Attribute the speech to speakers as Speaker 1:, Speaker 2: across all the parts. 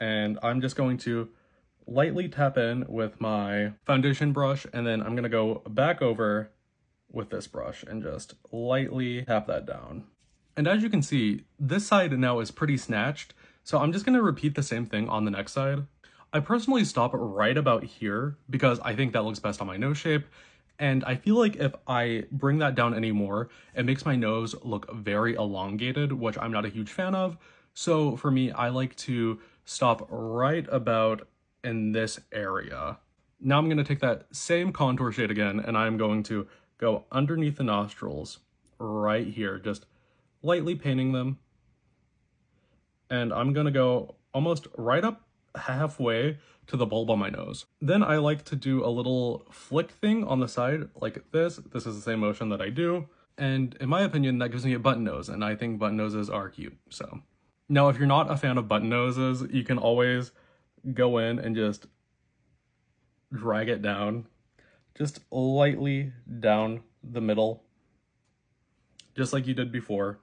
Speaker 1: and I'm just going to lightly tap in with my foundation brush, and then I'm gonna go back over with this brush and just lightly tap that down. And as you can see, this side now is pretty snatched, so I'm just gonna repeat the same thing on the next side. I personally stop right about here because I think that looks best on my nose shape, and I feel like if I bring that down anymore, it makes my nose look very elongated, which I'm not a huge fan of. So for me, I like to stop right about in this area. Now I'm going to take that same contour shade again, and I'm going to go underneath the nostrils right here, just lightly painting them. And I'm going to go almost right up halfway to the bulb on my nose. Then I like to do a little flick thing on the side like this. This is the same motion that I do. And in my opinion, that gives me a button nose, and I think button noses are cute. So now if you're not a fan of button noses, you can always go in and just drag it down, just lightly down the middle, just like you did before,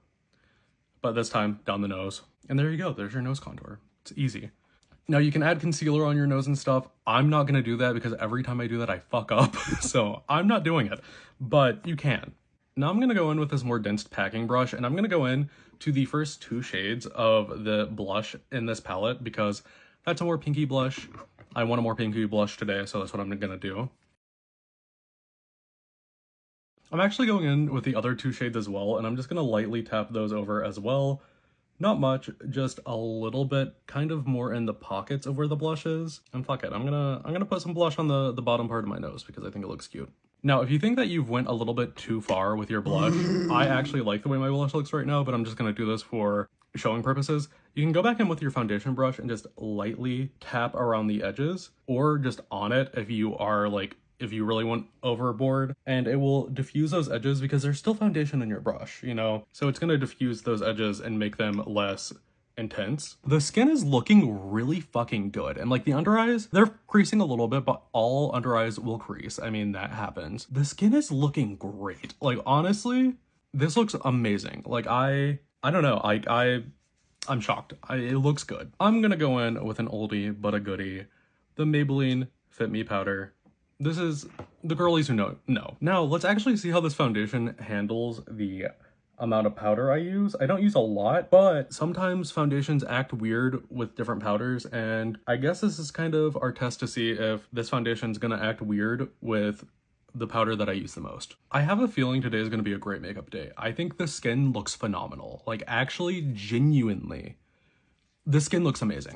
Speaker 1: but this time down the nose. And there you go, there's your nose contour. It's easy. Now you can add concealer on your nose and stuff. I'm not gonna do that because every time I do that I fuck up, so I'm not doing it, but you can. Now I'm gonna go in with this more dense packing brush, and I'm gonna go in to the first two shades of the blush in this palette because that's a more pinky blush. I want a more pinky blush today, so that's what I'm gonna do. I'm actually going in with the other two shades as well, and I'm just gonna lightly tap those over as well. Not much, just a little bit, kind of more in the pockets of where the blush is. And fuck it, I'm gonna put some blush on the bottom part of my nose because I think it looks cute. Now, if you think that you've went a little bit too far with your blush, I actually like the way my blush looks right now, but I'm just gonna do this for showing purposes. You can go back in with your foundation brush and just lightly tap around the edges, or just on it if you are like, if you really went overboard, and it will diffuse those edges because there's still foundation in your brush, you know? So it's gonna diffuse those edges and make them less intense. The skin is looking really fucking good, and like the under eyes, they're creasing a little bit, but all under eyes will crease. I mean, that happens. The skin is looking great. Like, honestly, this looks amazing. Like, I don't know, I'm shocked. It looks good. I'm gonna go in with an oldie but a goodie, the Maybelline Fit Me powder. This is the girlies who know. Now let's actually see how this foundation handles the amount of powder I use. I don't use a lot, but sometimes foundations act weird with different powders, and I guess this is kind of our test to see if this foundation's gonna act weird with the powder that I use the most. I have a feeling today is gonna be a great makeup day. I think the skin looks phenomenal. Like, actually, genuinely, the skin looks amazing.